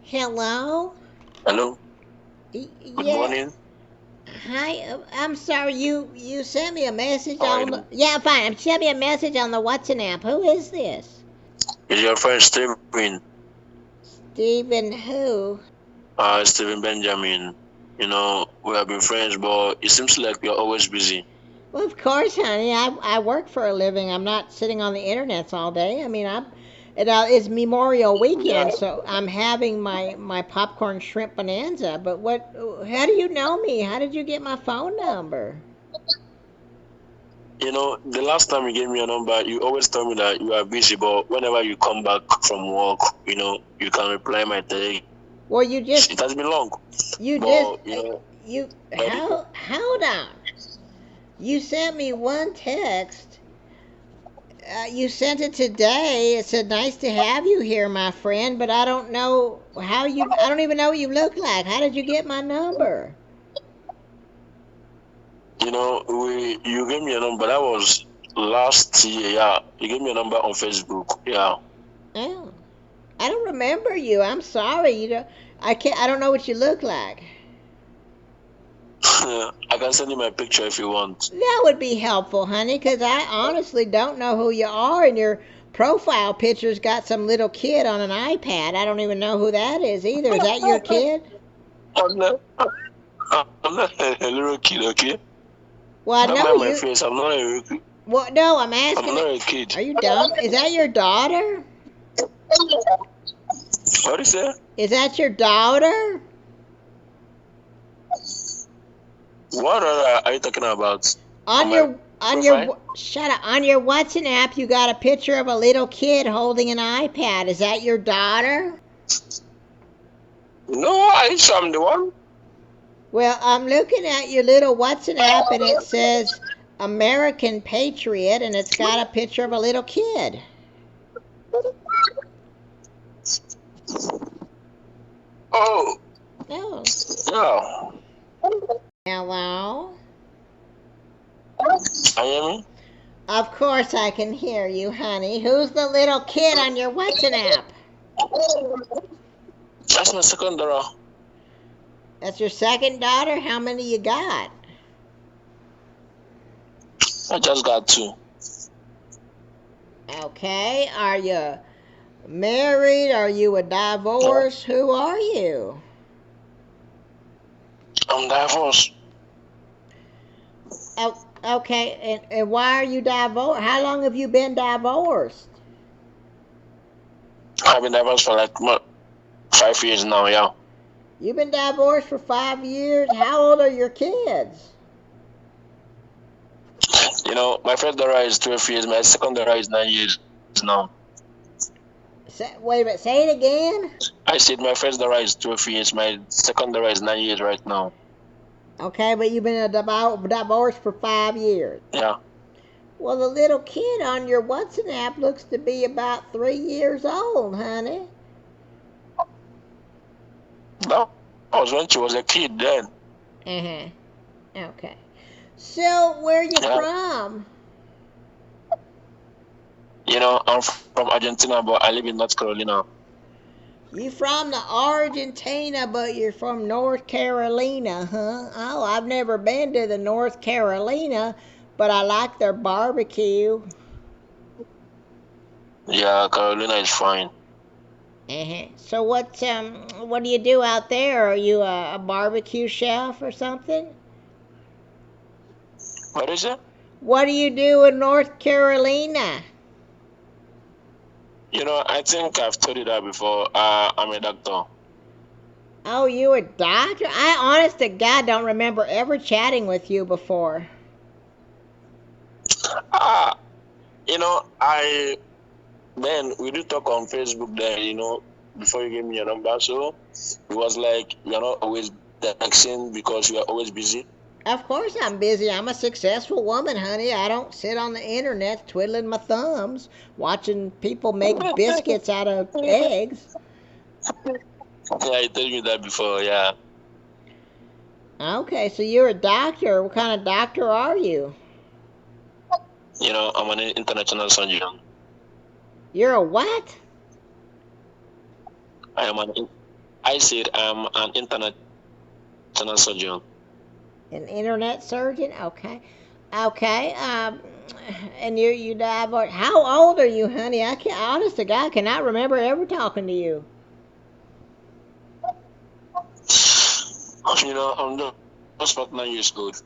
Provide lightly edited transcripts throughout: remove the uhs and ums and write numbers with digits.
Hello? Hello, good Yeah. morning. Hi. I'm sorry. You sent me a message How are you on the. doing? Yeah, fine. You sent me a message on the WhatsAnApp. Who is this? Is your friend Steven? Stephen who? Steven Benjamin. We have been friends, but it seems like you're always busy. Well, of course, honey. I work for a living. I'm not sitting on the internet all day. I mean, it's Memorial Yeah, Weekend, so I'm having my popcorn shrimp bonanza. But what? How do you know me? How did you get my phone number? the last time you gave me your number, you always tell me that you are busy, but whenever you come back from work, you can reply my text. Well, It has been long, you just, but you, by the, how, hold on. You sent me one text. You sent it today. It said, "Nice to have you here, my friend." But I don't know how you. I don't even know what you look like. How did you get my number? you gave me a number. That was last year. Yeah, you gave me a number on Facebook. Yeah. Oh, I don't remember you. I'm sorry. You don't. I can't. I don't know what you look like. I can send you my picture if you want. That would be helpful, honey, because I honestly don't know who you are, and your profile picture's got some little kid on an iPad. I don't even know who that is either. Is that your kid? I'm not, I'm not a little kid, okay? Well, I Don't know mind my you. face. I'm not a little kid. Well, no, I'm I'm asking. not a kid. Are you dumb? Is that your daughter? What is it? Is that your daughter? What are you talking about? On On my profile? your shut up. On your WhatsApp, you got a picture of a little kid holding an iPad. Is that your daughter? No, I sure I'm the one. Well, I'm looking at your little WhatsApp and it says American Patriot and it's got a picture of a little kid. Oh, Oh, yeah. hello? I hear me? Of course I can hear you, honey. Who's the little kid on your WhatsApp? That's my second daughter. That's your second daughter? How many you got? I just got two. Okay, are you married? Are you a Yeah. divorce? Who are you? I'm divorced. Oh, okay, and why are you divorced? How long have you been divorced? I've been divorced for like 5 years now, yeah. You've been divorced for 5 years. How old are your kids? My first daughter is 12 years. My second daughter is 9 years now. Wait a minute, say it again. I said my first daughter is 12 years. My second daughter is 9 years right now. Okay, but you've been divorced for 5 years. Yeah. Well, the little kid on your WhatsApp looks to be about 3 years old, honey. That was when she was a kid then. Uh-huh. Okay. So, where are you Yeah. from? I'm from Argentina, but I live in North Carolina. You from the Argentina, but you're from North Carolina, huh? Oh, I've never been to the North Carolina, but I like their barbecue. Yeah, Carolina is fine. Uh-huh. So what do you do out there? Are you a barbecue chef or something? What is it? What do you do in North Carolina? I think I've told you that before. I'm a doctor. Oh, you a doctor? I honest to God don't remember ever chatting with you before. Ah, I then we do talk on Facebook there. Before you gave me your number, so it was like you're not always texting because you are always busy. Of course I'm busy. I'm a successful woman, honey. I don't sit on the internet twiddling my thumbs, watching people make biscuits out of eggs. Yeah, you told me that before. Yeah. Okay, so you're a doctor. What kind of doctor are you? I'm an international surgeon. You're a what? I am an I said I'm an international surgeon. An internet surgeon? Okay. Okay. And you dive. How old are you, honey? I can't. Honest to God, cannot remember ever talking to you. I'm just 49 years old.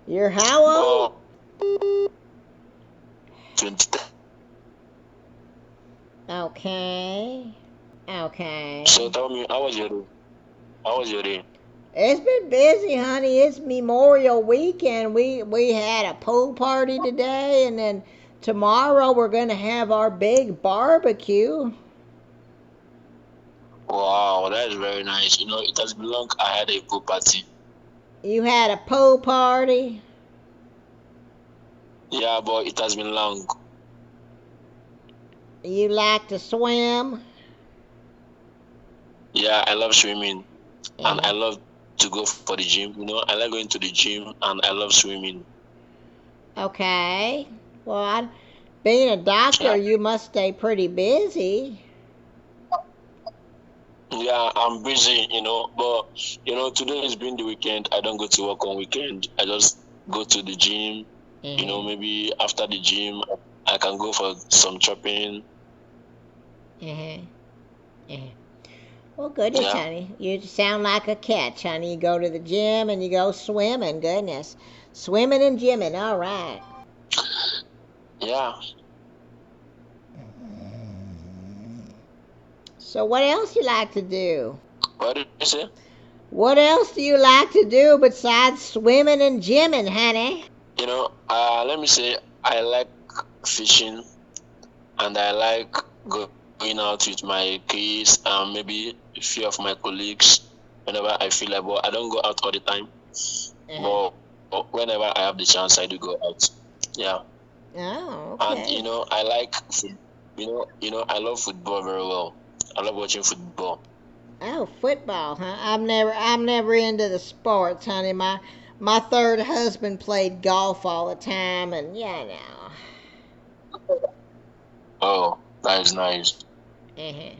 You're how old? But 20. Okay. Okay. So tell me, how was your day? How was your day? It's been busy, honey. It's Memorial Weekend. We had a pool party today, and then tomorrow we're gonna have our big barbecue. Wow, that is very nice. It has been long I had a pool party. You had a pool party? Yeah, but it has been long. You like to swim? Yeah, I love swimming and I Uh-huh. love to go for the gym. I like going to the gym and I love swimming. Okay. Well, being a doctor, Yeah, you must stay pretty busy. yeah, I'm busy, but today is being the weekend. I don't go to work on weekend. I just go to the gym. Uh-huh. Maybe after the gym, I can go for some shopping. Uh-huh. Uh-huh. Well, goodness, Yeah, honey. You sound like a catch, honey. You go to the gym and you go swimming. Goodness. Swimming and gymming. All right. yeah. So, what else you like to do? What did you say? What else do you like to do besides swimming and gymming, honey? Let me say I like fishing and I like going out with my kids and maybe a few of my colleagues whenever I feel like. But I don't go out all the time. Uh-huh. But whenever I have the chance, I do go out. Yeah, Oh, and okay. I like I love football very well. I love watching football. Oh, football, huh? I'm never into the sports, honey. My third husband played golf all the time, and yeah, now. Oh, that is nice. Uh-huh.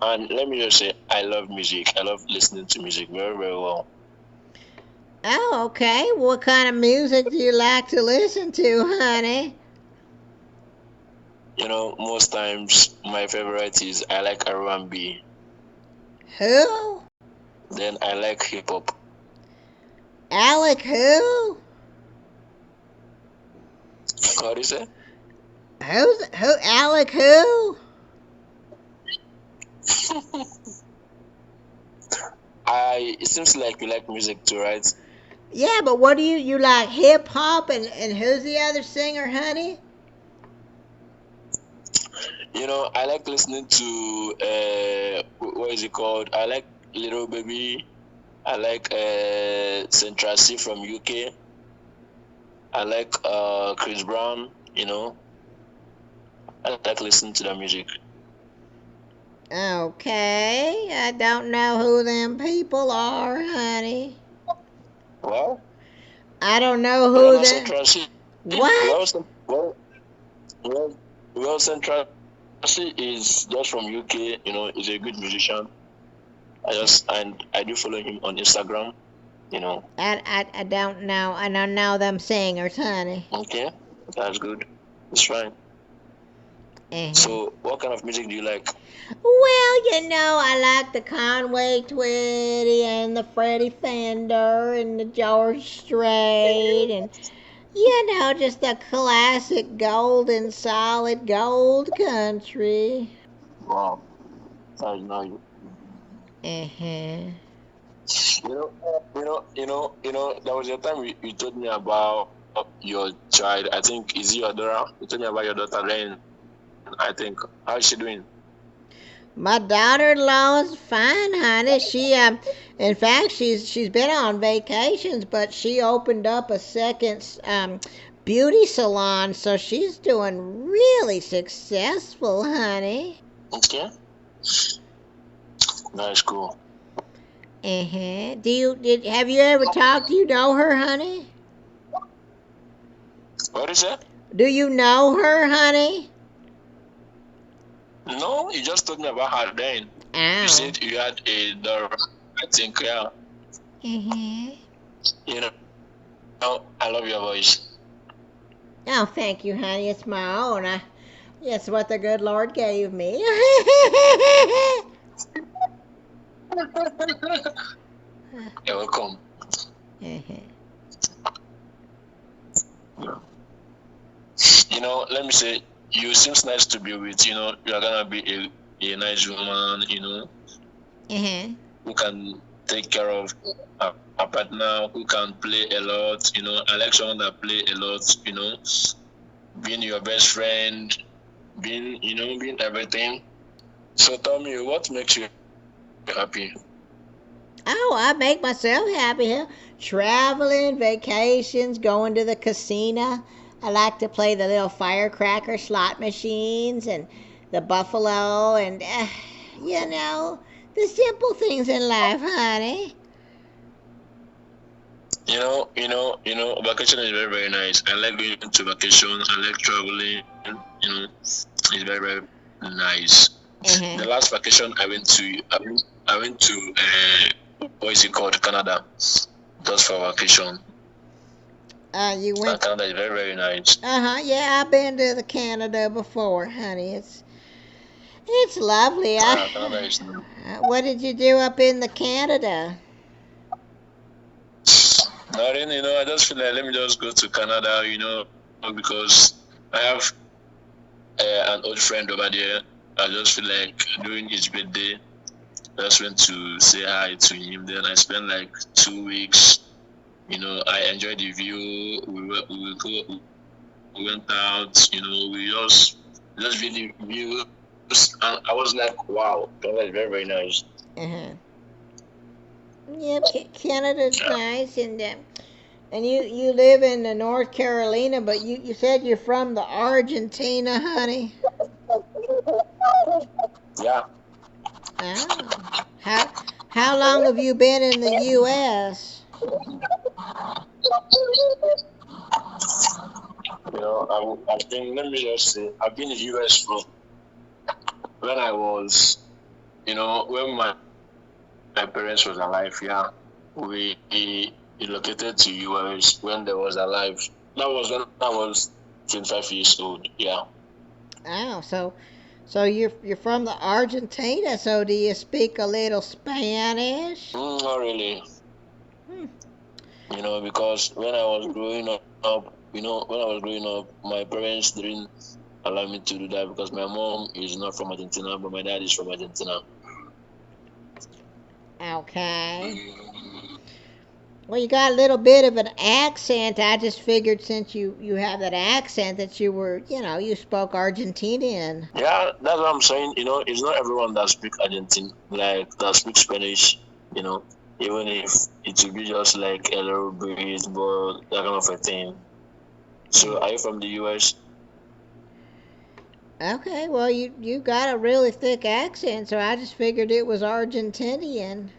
And let me just say, I love music. I love listening to music very, very well. Oh, okay. What kind of music do you like to listen to, honey? Most times my favorite is I like R&B. Who? Then I like hip hop. Alec who? What do you say? Who? Alec who? It seems like you like music too, right? Yeah, but what do you like? Hip hop and who's the other singer, honey? I like listening to what is it called? I like Little Baby. I like Central C from UK. I like Chris Brown. I like listening to the music. Okay, I don't know who them people are, honey. Well, I don't know you don't who know the Central C. what? Well, Central C is just from UK. He's a good musician. I do follow him on Instagram. I don't know. I don't know them singers, honey. Okay, that's good. It's fine. Uh-huh. So, what kind of music do you like? Well, I like the Conway Twitty and the Freddie Fender and the George Strait and just the classic golden solid gold country. Wow, that's nice. Uh-huh. There was a time you told me about your child. I think is it your daughter? You told me about your daughter. Then I think how is she doing? My daughter-in-law is fine, honey. In fact, she's been on vacations, but she opened up a second beauty salon, so she's doing really successful, honey. Okay, that's cool. Uh-huh. Have you ever talked? Do you know her, honey? What is it? Do you know her, honey? No, you just told me about her then. Oh. You said you had a daughter. I think, yeah. Mm-hmm. You know, I love your voice. Oh, thank you, honey. It's my own. It's what the good Lord gave me. You're welcome. You know, let me say, you seems nice to be with. You know, you're gonna be a nice woman. You know, who can take care of a partner, who can play a lot. You know, I like someone that play a lot. You know, being your best friend, being everything. So tell me, what makes you happy? Oh, I make myself happy. Traveling, vacations, going to the casino. I like to play the little firecracker slot machines and the buffalo and, you know, the simple things in life, honey. Vacation is very, very nice. I like going to vacation. I like traveling. You know, it's very, very nice. The last vacation I went to what is it called? Canada. Just for vacation. You went. Canada is very, very nice. Yeah, I've been to the Canada before, honey. It's lovely. Canada is nice. What did you do up in the Canada? Nothing, I just feel like let me just go to Canada, because I have an old friend over there. I just feel like during his birthday, I just went to say hi to him. Then I spent like 2 weeks. I enjoyed the view. We went out. We just really view. And I was like, wow, Canada is very, very nice. Yep, Canada's nice, and you live in North Carolina, but you said you're from the Argentina, honey. Yeah. Oh. How long have you been in the U.S.? I've been. Let me just say, I've been in the U.S. from when I was, when my parents was alive. Yeah, we relocated to U.S. when they was alive. That was when I was 25 years old. Yeah. Oh, so you're from the Argentina. So do you speak a little Spanish? Not really. Because when I was growing up, my parents didn't allow me to do that because my mom is not from Argentina, but my dad is from Argentina. Okay. Well, you got a little bit of an accent. I just figured since you have that accent that you spoke Argentinian. Yeah, that's what I'm saying. It's not everyone that speaks Argentine, like that speaks Spanish. Even if it will be just like a little bit, but that kind of a thing. So, are you from the U.S.? Okay, well you got a really thick accent, so I just figured it was Argentinian.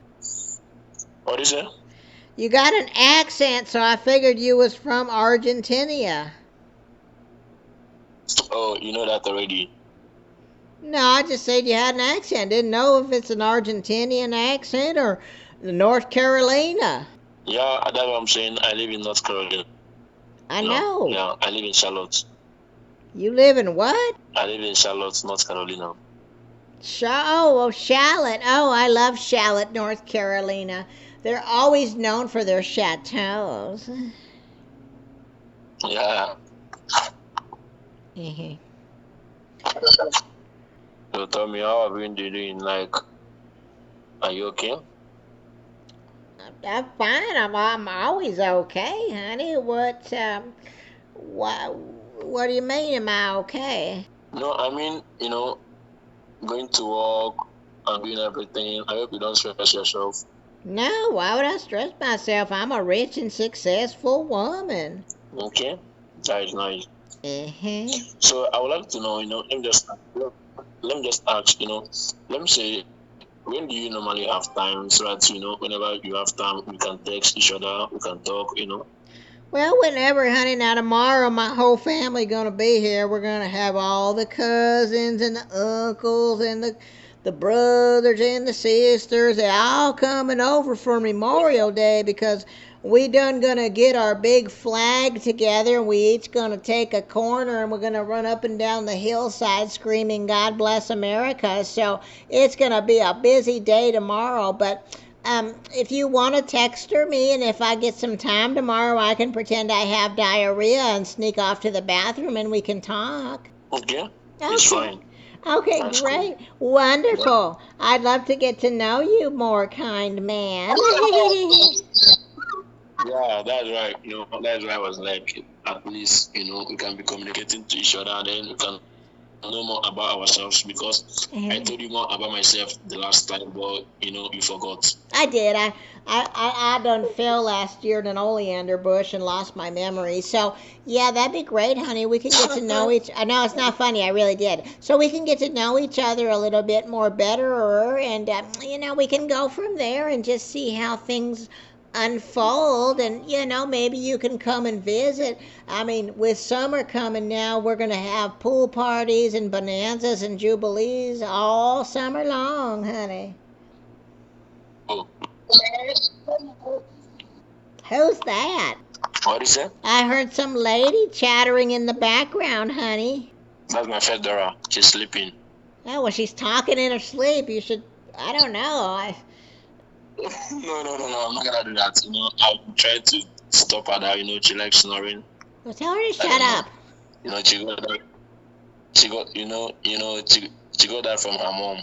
What is it? You got an accent, so I figured you was from Argentina. Oh, you know that already. No, I just said you had an accent. Didn't know if it's an Argentinian accent or North Carolina. Yeah, that's what I'm saying. I live in North Carolina. I know. Yeah, I live in Charlotte. You live in what? I live in Charlotte, North Carolina. Charlotte. Oh, I love Charlotte, North Carolina. They're always known for their chateaus. Yeah. So tell me, how have you been doing? Like, are you okay? I'm fine. I'm always okay, honey. What do you mean? Am I okay? No, I mean, going to work and doing everything. I hope you don't stress yourself. No, why would I stress myself? I'm a rich and successful woman. Okay, that is nice. So I would like to know, let me just ask, let me say, when do you normally have time so that, whenever you have time, we can text each other, we can talk. Well, whenever, honey. Now tomorrow, my whole family gonna be here. We're gonna have all the cousins and the uncles and the brothers and the sisters. They all coming over for Memorial Day because we done gonna get our big flag together. We each gonna take a corner and we're gonna run up and down the hillside screaming "God bless America." So it's gonna be a busy day tomorrow, but. If you want to text her me, and if I get some time tomorrow, I can pretend I have diarrhea and sneak off to the bathroom and we can talk. Okay, it's Okay. fine. Okay, That's cool. great. Wonderful. I'd love to get to know you more, kind man. Yeah, that's right. That's why I was like, at least, we can be communicating to each other, and then we can know more about ourselves because I told you more about myself the last time, but you forgot. I did. I done fell last year in an oleander bush and lost my memory. So yeah, that'd be great, honey. We can get to know each. I know it's not funny. I really did. So we can get to know each other a little bit more better, and we can go from there and just see how things unfold. And maybe you can come and visit. I mean, with summer coming now, we're gonna have pool parties and bonanzas and jubilees all summer long, honey. Oh, Who's that? what is it? I heard some lady chattering in the background, honey. That's my Fedora. She's sleeping. Oh, well, she's talking in her sleep. You should, I don't know. No. I'm not gonna do that. I'll try to stop her that. She likes snoring. Well, tell her to I shut don't know. up. She got that. She got that from her mom.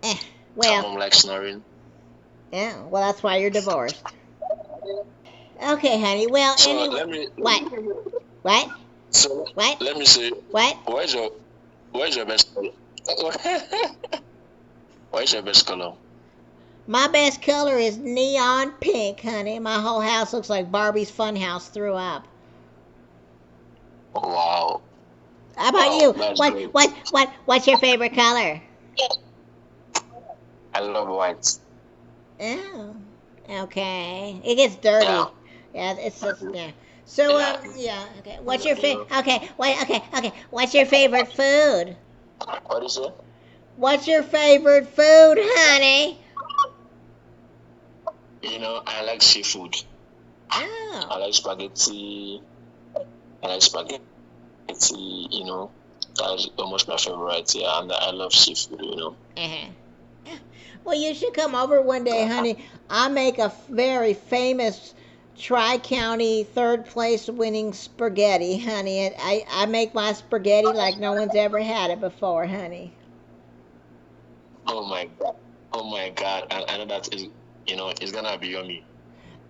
Eh, Her well, mom likes snoring. yeah, well, that's why you're divorced. Okay, honey. Well, So anyway. let me. What? What? So What? let me see. What? Where's your best color? Where's your best color? My best color is neon pink, honey. My whole house looks like Barbie's Funhouse threw up. Oh, wow. How about Wow, you? that's What? great. What's your favorite color? I love white. Oh, okay. It gets dirty. Yeah. Yeah, it's just yeah. So Yeah. yeah. Okay. What's your favorite? Okay. Wait. Okay. What's your favorite food? What is it? What's your favorite food, honey? I like seafood. Oh. I like spaghetti. I like spaghetti. That's almost my favorite. Yeah, and I love seafood. Uh-huh. Well, you should come over one day, honey. I make a very famous Tri-County third place winning spaghetti, honey. And I make my spaghetti like no one's ever had it before, honey. Oh my god. Oh my god. I know that is, it's gonna be yummy.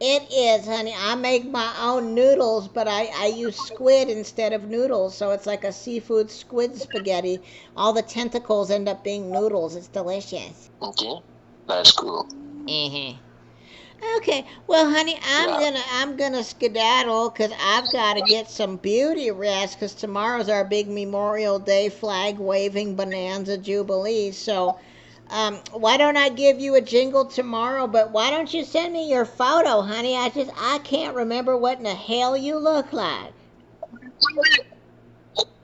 It is, honey. I make my own noodles, but I use squid instead of noodles, so it's like a seafood squid spaghetti. All the tentacles end up being noodles. It's delicious. Okay. That's cool. Mm-hmm. Okay, well, honey, Yeah. I'm gonna skedaddle because I've got to get some beauty rest because tomorrow's our big Memorial Day flag waving bonanza jubilee. So, why don't I give you a jingle tomorrow? But why don't you send me your photo, honey? I can't remember what in the hell you look like.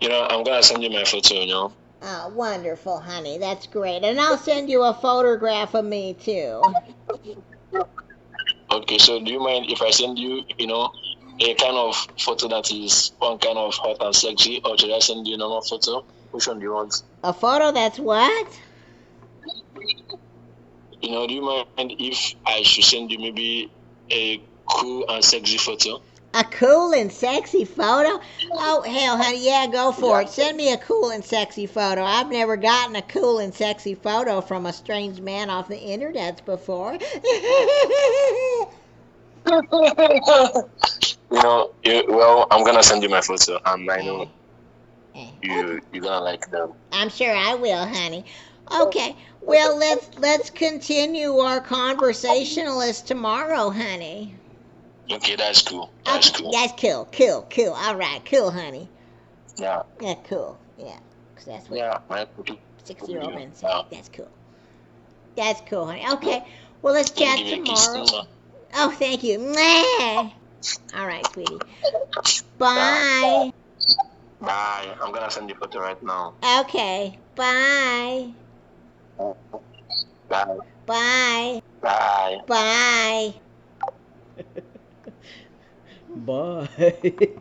I'm gonna send you my photo. Oh, wonderful, honey. That's great, and I'll send you a photograph of me too. Okay, so do you mind if I send you, a kind of photo that is one kind of hot and sexy, or should I send you a normal photo? Which one do you want? A photo that's what? Do you mind if I should send you maybe a cool and sexy photo? A cool and sexy photo? Oh, hell, honey, yeah, go for it. Send me a cool and sexy photo. I've never gotten a cool and sexy photo from a strange man off the internet before. Well, I'm gonna send you my photo, and I know Okay. you're gonna like them. I'm sure I will, honey. Okay, well, let's continue our conversationalist tomorrow, honey. Okay, that's cool. That's Okay, cool. that's cool. All right, cool, honey. Yeah. Yeah, cool. Yeah, 'cause that's what Yeah, my cookie. 6-year-old men say. Yeah. That's cool. That's cool, honey. Okay, well, let's chat Give you a kiss. tomorrow. Oh, thank you. Mwah. All right, sweetie. Bye. Bye. I'm gonna send you photo right now. Okay. Bye. Bye. Bye. Bye. Bye. Bye.